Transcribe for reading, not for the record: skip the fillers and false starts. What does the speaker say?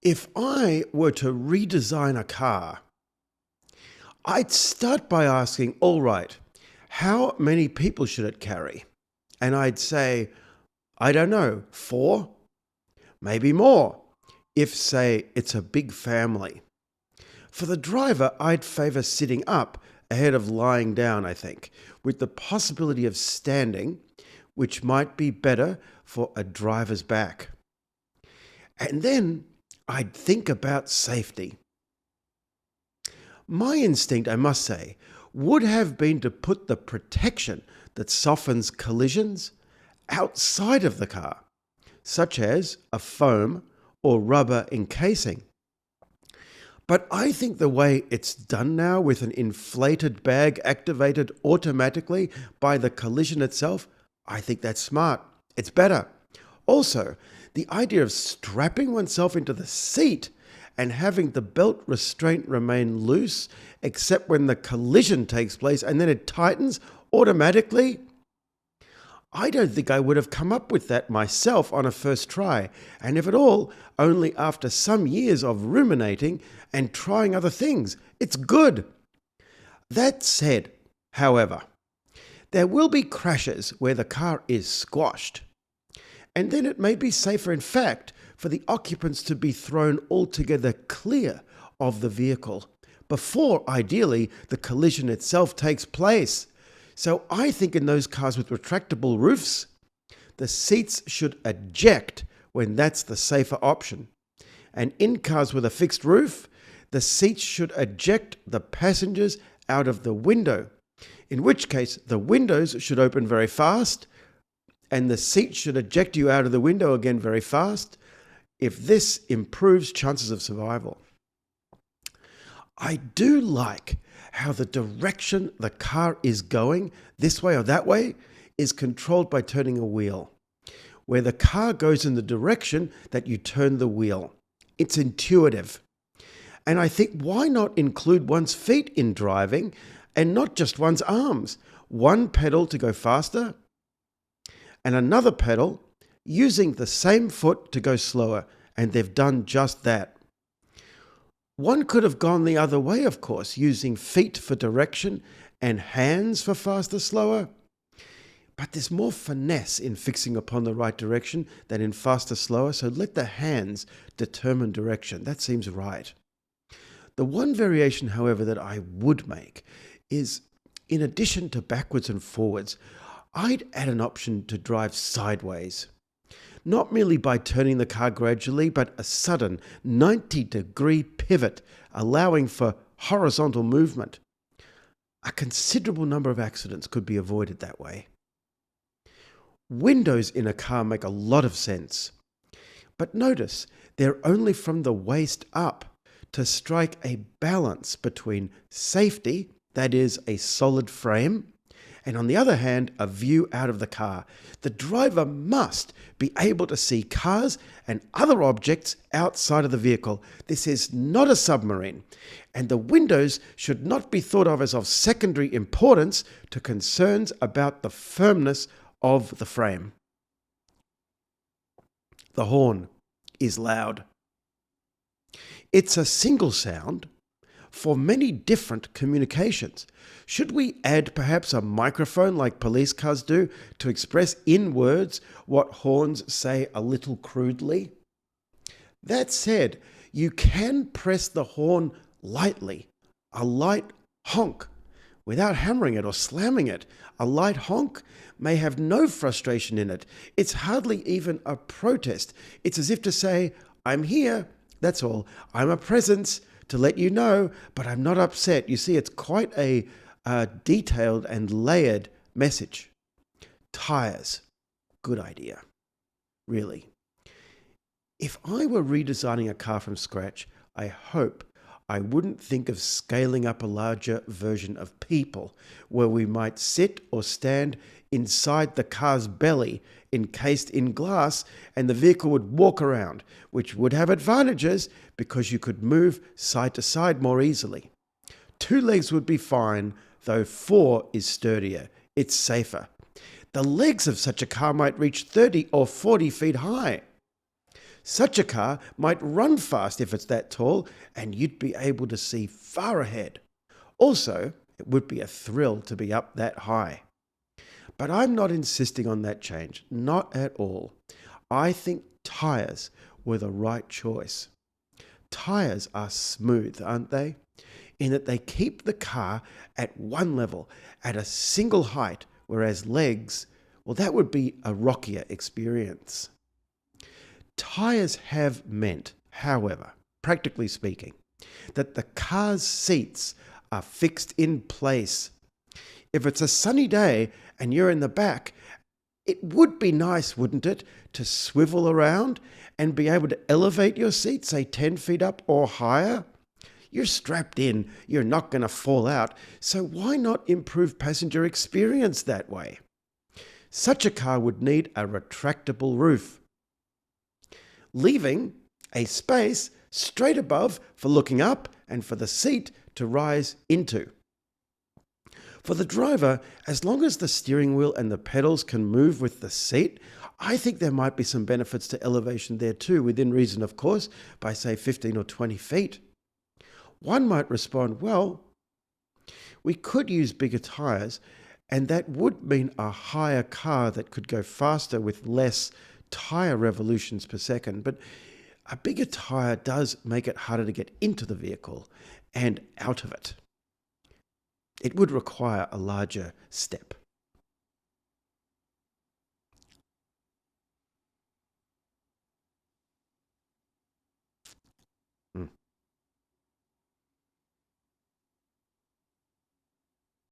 If I were to redesign a car, I'd start by asking, all right, how many people should it carry? And I'd say, I don't know, 4, maybe more, if, say, it's a big family. For the driver, I'd favour sitting up ahead of lying down, I think, with the possibility of standing, which might be better for a driver's back. And then I'd think about safety. My instinct, I must say, would have been to put the protection that softens collisions outside of the car, such as a foam or rubber encasing. But I think the way it's done now with an inflated bag activated automatically by the collision itself, I think that's smart. It's better. Also, the idea of strapping oneself into the seat and having the belt restraint remain loose except when the collision takes place and then it tightens automatically, I don't think I would have come up with that myself on a first try, and if at all, only after some years of ruminating and trying other things. It's good. That said, however, there will be crashes where the car is squashed, and then it may be safer, in fact, for the occupants to be thrown altogether clear of the vehicle before, ideally, the collision itself takes place. So I think in those cars with retractable roofs, the seats should eject when that's the safer option. And in cars with a fixed roof, the seats should eject the passengers out of the window, in which case the windows should open very fast and the seat should eject you out of the window again very fast, if this improves chances of survival. I do like how the direction the car is going, this way or that way, is controlled by turning a wheel, where the car goes in the direction that you turn the wheel. It's intuitive. And I think, why not include one's feet in driving and not just one's arms? One pedal to go faster and another pedal using the same foot to go slower, and they've done just that. One could have gone the other way, of course, using feet for direction and hands for faster, slower. But there's more finesse in fixing upon the right direction than in faster, slower, so let the hands determine direction. That seems right. The one variation, however, that I would make is, in addition to backwards and forwards, I'd add an option to drive sideways. Not merely by turning the car gradually, but a sudden 90-degree pivot, allowing for horizontal movement. A considerable number of accidents could be avoided that way. Windows in a car make a lot of sense. But notice, they're only from the waist up to strike a balance between safety, that is, a solid frame, and on the other hand, a view out of the car. The driver must be able to see cars and other objects outside of the vehicle. This is not a submarine, and the windows should not be thought of as of secondary importance to concerns about the firmness of the frame. The horn is loud. It's a single sound for many different communications. Should we add perhaps a microphone like police cars do to express in words what horns say a little crudely? That said, you can press the horn lightly, a light honk, without hammering it or slamming it. A light honk may have no frustration in it. It's hardly even a protest. It's as if to say, I'm here, that's all. I'm a presence to let you know, but I'm not upset. You see, it's quite a detailed and layered message. Tires, good idea, really. If I were redesigning a car from scratch, I hope I wouldn't think of scaling up a larger version of people, where we might sit or stand inside the car's belly encased in glass, and the vehicle would walk around, which would have advantages because you could move side to side more easily. 2 legs would be fine, though 4 is sturdier. It's safer. The legs of such a car might reach 30 or 40 feet high. Such a car might run fast if it's that tall, and you'd be able to see far ahead. Also, it would be a thrill to be up that high. But I'm not insisting on that change, not at all. I think tyres were the right choice. Tyres are smooth, aren't they? In that they keep the car at one level, at a single height, whereas legs, well, that would be a rockier experience. Tyres have meant, however, practically speaking, that the car's seats are fixed in place. If it's a sunny day and you're in the back, it would be nice, wouldn't it, to swivel around and be able to elevate your seat, say 10 feet up or higher? You're strapped in, you're not going to fall out, so why not improve passenger experience that way? Such a car would need a retractable roof, leaving a space straight above for looking up and for the seat to rise into. For the driver, as long as the steering wheel and the pedals can move with the seat, I think there might be some benefits to elevation there too, within reason, of course, by say 15 or 20 feet. One might respond, well, we could use bigger tyres, and that would mean a higher car that could go faster with less tyre revolutions per second. But a bigger tyre does make it harder to get into the vehicle and out of it. It would require a larger step.